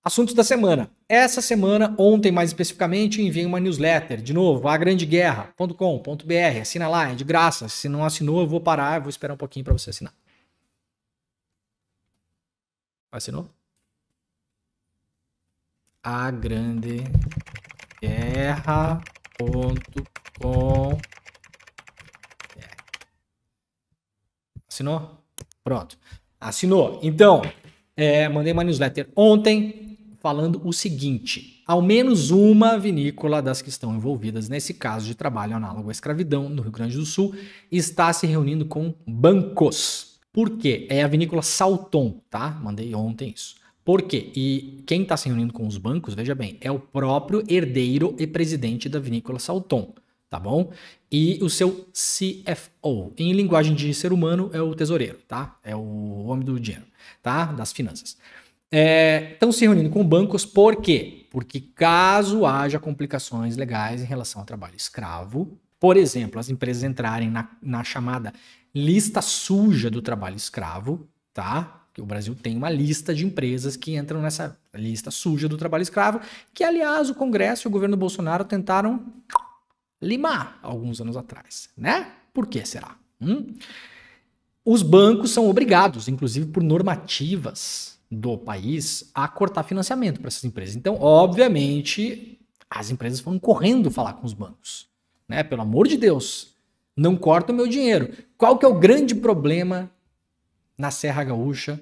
Assuntos da semana. Essa semana, ontem mais especificamente, enviei uma newsletter. De novo, agrandeguerra.com.br. Assina lá, é de graça. Se não assinou, eu vou parar, eu vou esperar um pouquinho para você assinar. Assinou? agrandeguerra.com. Assinou? Pronto. Assinou. Então, mandei uma newsletter ontem falando o seguinte: ao menos uma vinícola das que estão envolvidas nesse caso de trabalho análogo à escravidão no Rio Grande do Sul está se reunindo com bancos. Por quê? É a vinícola Salton, tá? Mandei ontem isso. Por quê? E quem está se reunindo com os bancos, veja bem, é o próprio herdeiro e presidente da vinícola Salton, tá bom? E o seu CFO, em linguagem de ser humano, é o tesoureiro, tá? É o homem do dinheiro, tá? Das finanças. Estão se reunindo com bancos por quê? Porque caso haja complicações legais em relação ao trabalho escravo, por exemplo, as empresas entrarem na chamada lista suja do trabalho escravo, tá? Que o Brasil tem uma lista de empresas que entram nessa lista suja do trabalho escravo, que aliás o Congresso e o governo Bolsonaro tentaram limar alguns anos atrás, né? Por que será? Os bancos são obrigados, inclusive por normativas do país, a cortar financiamento para essas empresas. Então, obviamente, as empresas foram correndo falar com os bancos, né? Pelo amor de Deus, não corta o meu dinheiro. Qual que é o grande problema na Serra Gaúcha,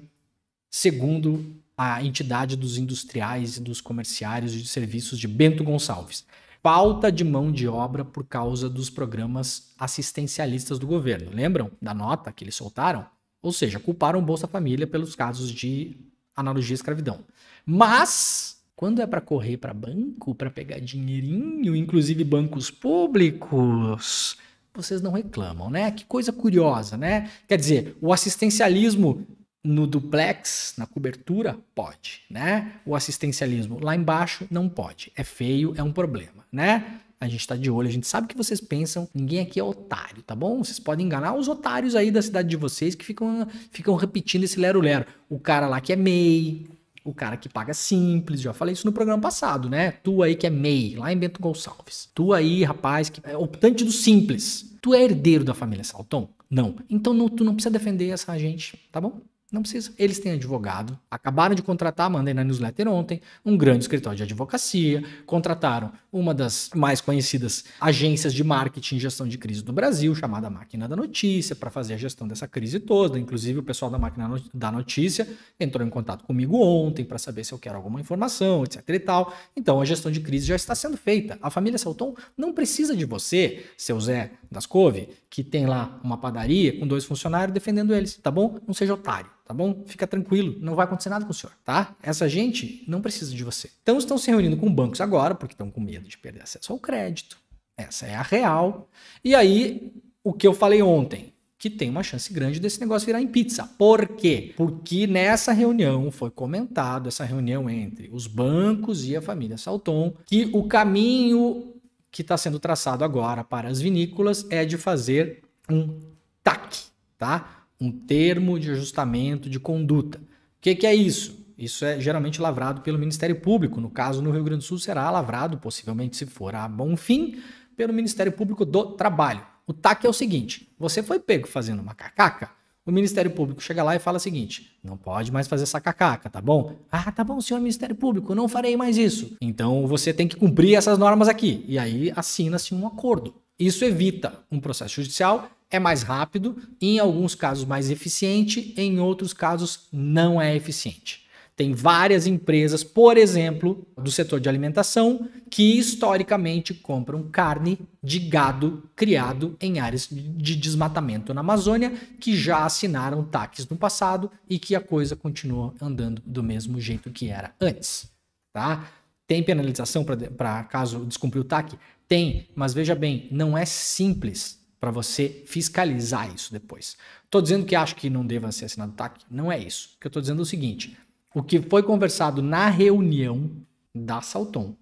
segundo a entidade dos industriais e dos comerciários de serviços de Bento Gonçalves? Falta de mão de obra por causa dos programas assistencialistas do governo. Lembram da nota que eles soltaram? Ou seja, culparam o Bolsa Família pelos casos de analogia à escravidão. Mas, quando é para correr para banco, para pegar dinheirinho, inclusive bancos públicos, vocês não reclamam, né? Que coisa curiosa, né? Quer dizer, o assistencialismo no duplex, na cobertura, pode, né? O assistencialismo lá embaixo não pode. É feio, é um problema, né? A gente tá de olho, a gente sabe o que vocês pensam. Ninguém aqui é otário, tá bom? Vocês podem enganar os otários aí da cidade de vocês que ficam repetindo esse lero-lero. O cara lá que é MEI, o cara que paga simples, já falei isso no programa passado, né? Tu aí que é MEI, lá em Bento Gonçalves. Tu aí, rapaz, que é optante do simples. Tu é herdeiro da família Salton? Não. Então tu não precisa defender essa gente, tá bom? Não precisa. Eles têm advogado. Acabaram de contratar, mandei na newsletter ontem, um grande escritório de advocacia. Contrataram uma das mais conhecidas agências de marketing e gestão de crise do Brasil, chamada Máquina da Notícia, para fazer a gestão dessa crise toda. Inclusive, o pessoal da Máquina da Notícia entrou em contato comigo ontem para saber se eu quero alguma informação, etc e tal. Então, a gestão de crise já está sendo feita. A família Salton não precisa de você, seu Zé das Couve, que tem lá uma padaria com 2 funcionários defendendo eles, tá bom? Não seja otário, tá bom? Fica tranquilo, não vai acontecer nada com o senhor, tá? Essa gente não precisa de você. Então estão se reunindo com bancos agora, porque estão com medo de perder acesso ao crédito. Essa é a real. E aí, o que eu falei ontem, que tem uma chance grande desse negócio virar em pizza. Por quê? Porque nessa reunião foi comentado, essa reunião entre os bancos e a família Salton, que o caminho que está sendo traçado agora para as vinícolas é de fazer um TAC, tá? Um termo de ajustamento de conduta. O que é isso? Isso é geralmente lavrado pelo Ministério Público. No caso, no Rio Grande do Sul, será lavrado, possivelmente, se for a bom fim, pelo Ministério Público do Trabalho. O TAC é o seguinte: você foi pego fazendo uma cacaca, o Ministério Público chega lá e fala o seguinte: não pode mais fazer essa cacaca, tá bom? Ah, tá bom, senhor Ministério Público, não farei mais isso. Então você tem que cumprir essas normas aqui. E aí assina-se um acordo. Isso evita um processo judicial, é mais rápido, em alguns casos mais eficiente, em outros casos não é eficiente. Tem várias empresas, por exemplo, do setor de alimentação, que historicamente compram carne de gado criado em áreas de desmatamento na Amazônia, que já assinaram TACs no passado e que a coisa continua andando do mesmo jeito que era antes, tá? Tem penalização para caso descumprir o TAC? Tem, mas veja bem, não é simples para você fiscalizar isso depois. Estou dizendo que acho que não deva ser assinado o TAC? Não é isso. O que eu estou dizendo é o seguinte: o que foi conversado na reunião da Salton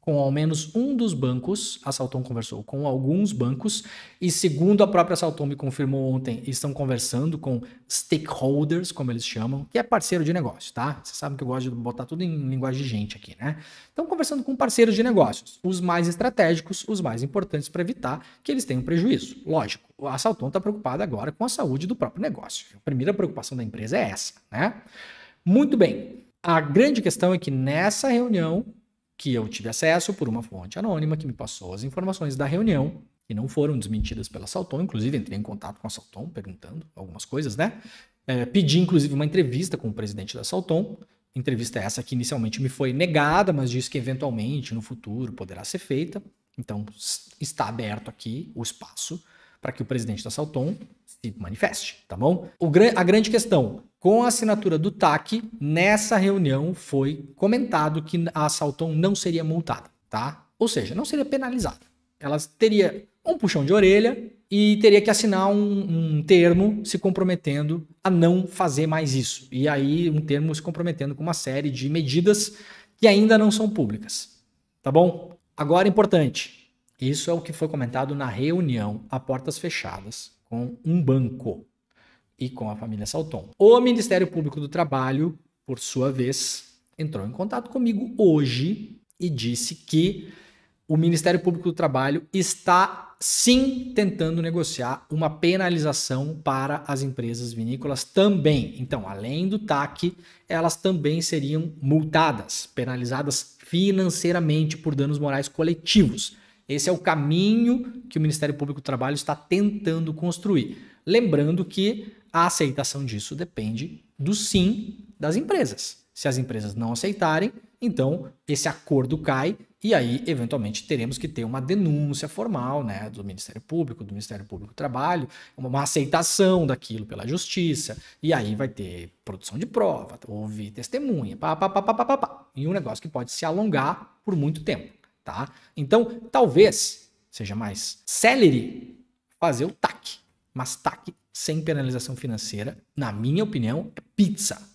com ao menos um dos bancos. A Saltom conversou com alguns bancos e, segundo a própria Saltom me confirmou ontem, estão conversando com stakeholders, como eles chamam, que é parceiro de negócio, tá? Vocês sabem que eu gosto de botar tudo em linguagem de gente aqui, né? Estão conversando com parceiros de negócios, os mais estratégicos, os mais importantes para evitar que eles tenham prejuízo. Lógico, a Saltom está preocupada agora com a saúde do próprio negócio. A primeira preocupação da empresa é essa, né? Muito bem. A grande questão é que nessa reunião, que eu tive acesso por uma fonte anônima que me passou as informações da reunião, que não foram desmentidas pela Saltom, inclusive entrei em contato com a Saltom perguntando algumas coisas, né? Pedi inclusive uma entrevista com o presidente da Saltom, entrevista essa que inicialmente me foi negada, mas disse que eventualmente no futuro poderá ser feita, então está aberto aqui o espaço para que o presidente da Saltom se manifeste, tá bom? A grande questão, com a assinatura do TAC, nessa reunião foi comentado que a Saltom não seria multada, tá? Ou seja, não seria penalizada. Ela teria um puxão de orelha e teria que assinar um termo se comprometendo a não fazer mais isso. E aí um termo se comprometendo com uma série de medidas que ainda não são públicas, tá bom? Agora, importante, isso é o que foi comentado na reunião a portas fechadas com um banco e com a família Saltom. O Ministério Público do Trabalho, por sua vez, entrou em contato comigo hoje e disse que o Ministério Público do Trabalho está sim tentando negociar uma penalização para as empresas vinícolas também. Então, além do TAC, elas também seriam multadas, penalizadas financeiramente por danos morais coletivos. Esse é o caminho que o Ministério Público do Trabalho está tentando construir. Lembrando que a aceitação disso depende do sim das empresas. Se as empresas não aceitarem, então esse acordo cai e aí, eventualmente, teremos que ter uma denúncia formal, né, do Ministério Público do Trabalho, uma aceitação daquilo pela Justiça, e aí vai ter produção de prova, ouvir testemunha, e um negócio que pode se alongar por muito tempo, tá? Então, talvez seja mais célere fazer o TAC, mas TAC sem penalização financeira, na minha opinião, é pizza.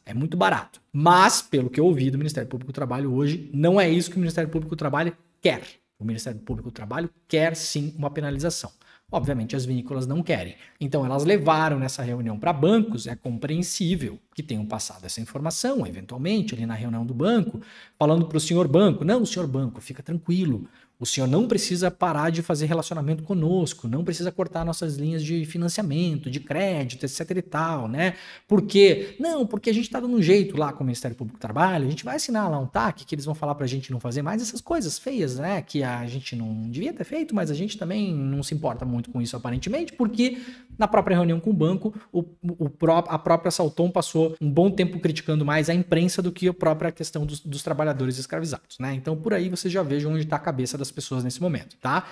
É muito barato. Mas, pelo que eu ouvi do Ministério Público do Trabalho hoje, não é isso que o Ministério Público do Trabalho quer. O Ministério Público do Trabalho quer sim uma penalização. Obviamente as vinícolas não querem. Então elas levaram nessa reunião para bancos, é compreensível que tenham passado essa informação, eventualmente, ali na reunião do banco, falando para o senhor banco, não, senhor banco, fica tranquilo, o senhor não precisa parar de fazer relacionamento conosco, não precisa cortar nossas linhas de financiamento, de crédito, etc e tal, né? Por quê? Não, porque a gente está dando um jeito lá com o Ministério Público do Trabalho, a gente vai assinar lá um TAC que eles vão falar para a gente não fazer mais essas coisas feias, né? Que a gente não devia ter feito, mas a gente também não se importa muito com isso aparentemente, porque na própria reunião com o banco, a própria Saltom passou um bom tempo criticando mais a imprensa do que a própria questão dos trabalhadores escravizados, né? Então por aí vocês já vejam onde está a cabeça das pessoas nesse momento, tá?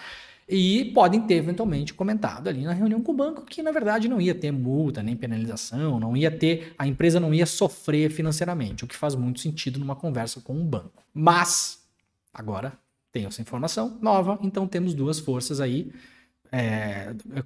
E podem ter eventualmente comentado ali na reunião com o banco que na verdade não ia ter multa nem penalização, não ia ter, a empresa não ia sofrer financeiramente, o que faz muito sentido numa conversa com um banco. Mas agora tem essa informação nova, então temos duas forças aí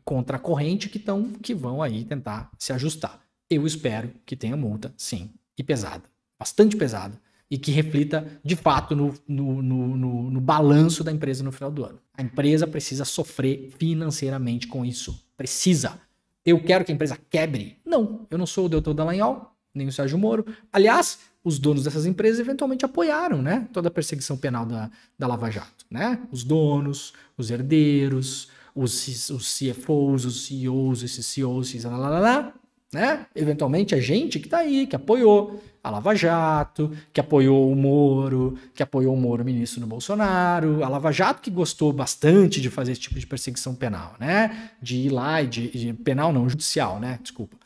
contra a corrente que vão aí tentar se ajustar. Eu espero que tenha multa, sim, e pesada, bastante pesada, e que reflita, de fato, no balanço da empresa no final do ano. A empresa precisa sofrer financeiramente com isso. Precisa. Eu quero que a empresa quebre? Não. Eu não sou o Deltan Dallagnol, nem o Sérgio Moro. Aliás, os donos dessas empresas eventualmente apoiaram, né, toda a perseguição penal da Lava Jato, né? Os donos, os herdeiros, os CFOs, os CEOs, esses CEOs, né? Eventualmente a gente que tá aí, que apoiou a Lava Jato, que apoiou o Moro, ministro do Bolsonaro, a Lava Jato que gostou bastante de fazer esse tipo de perseguição penal, né? De ir lá e de penal não, judicial, né? Desculpa.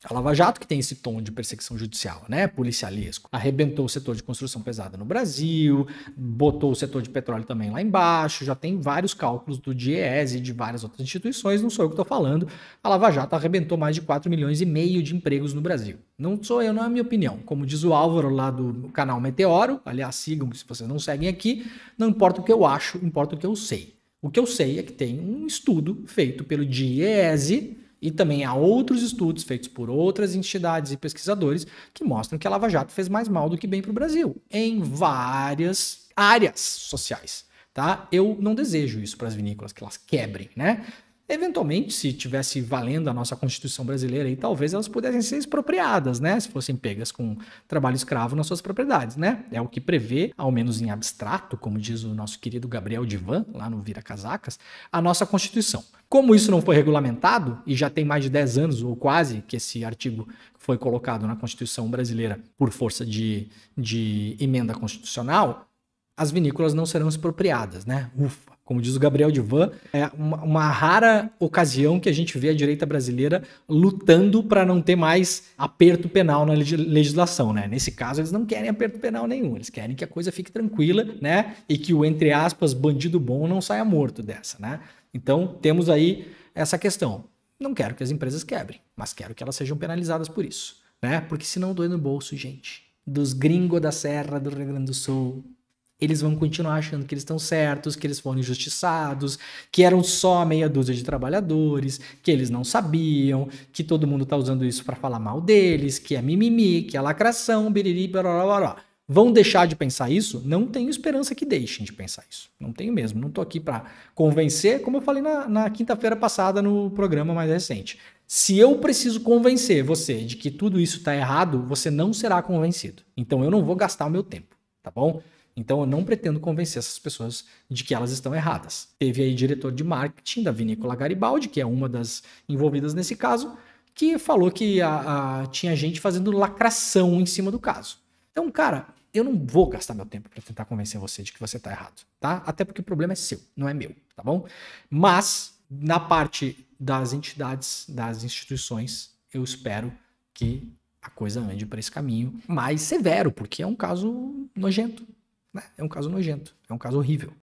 A Lava Jato que tem esse tom de perseguição judicial, né, policialesco, arrebentou o setor de construção pesada no Brasil, botou o setor de petróleo também lá embaixo, já tem vários cálculos do DIEESE e de várias outras instituições, não sou eu que estou falando, a Lava Jato arrebentou mais de 4,5 milhões de empregos no Brasil. Não sou eu, não é a minha opinião. Como diz o Álvaro lá do canal Meteoro, aliás, sigam se vocês não seguem aqui, não importa o que eu acho, importa o que eu sei. O que eu sei é que tem um estudo feito pelo DIEESE, e também há outros estudos feitos por outras entidades e pesquisadores que mostram que a Lava Jato fez mais mal do que bem para o Brasil, em várias áreas sociais, tá? Eu não desejo isso para as vinícolas, que elas quebrem, né? Eventualmente, se tivesse valendo a nossa Constituição brasileira, aí, talvez elas pudessem ser expropriadas, né? Se fossem pegas com trabalho escravo nas suas propriedades, né? É o que prevê, ao menos em abstrato, como diz o nosso querido Gabriel Divan, lá no Vira Casacas, a nossa Constituição. Como isso não foi regulamentado, e já tem mais de 10 anos, ou quase, que esse artigo foi colocado na Constituição brasileira por força de emenda constitucional, as vinícolas não serão expropriadas, né? Ufa! Como diz o Gabriel Divan, é uma rara ocasião que a gente vê a direita brasileira lutando para não ter mais aperto penal na legislação, né? Nesse caso, eles não querem aperto penal nenhum, eles querem que a coisa fique tranquila, né? E que o, entre aspas, bandido bom não saia morto dessa, né? Então, temos aí essa questão. Não quero que as empresas quebrem, mas quero que elas sejam penalizadas por isso, né? Porque senão dói no bolso, gente. Dos gringos da Serra do Rio Grande do Sul, eles vão continuar achando que eles estão certos, que eles foram injustiçados, que eram só meia dúzia de trabalhadores, que eles não sabiam, que todo mundo está usando isso para falar mal deles, que é mimimi, que é lacração, biriri, barará. Vão deixar de pensar isso? Não tenho esperança que deixem de pensar isso. Não tenho mesmo. Não estou aqui para convencer, como eu falei na quinta-feira passada no programa mais recente. Se eu preciso convencer você de que tudo isso está errado, você não será convencido. Então eu não vou gastar o meu tempo, tá bom? Então eu não pretendo convencer essas pessoas de que elas estão erradas. Teve aí diretor de marketing da Vinícola Garibaldi, que é uma das envolvidas nesse caso, que falou que tinha gente fazendo lacração em cima do caso. Então, cara, eu não vou gastar meu tempo para tentar convencer você de que você está errado, tá? Até porque o problema é seu, não é meu, tá bom? Mas, na parte das entidades, das instituições, eu espero que a coisa ande para esse caminho mais severo, porque é um caso nojento. É um caso nojento, é um caso horrível.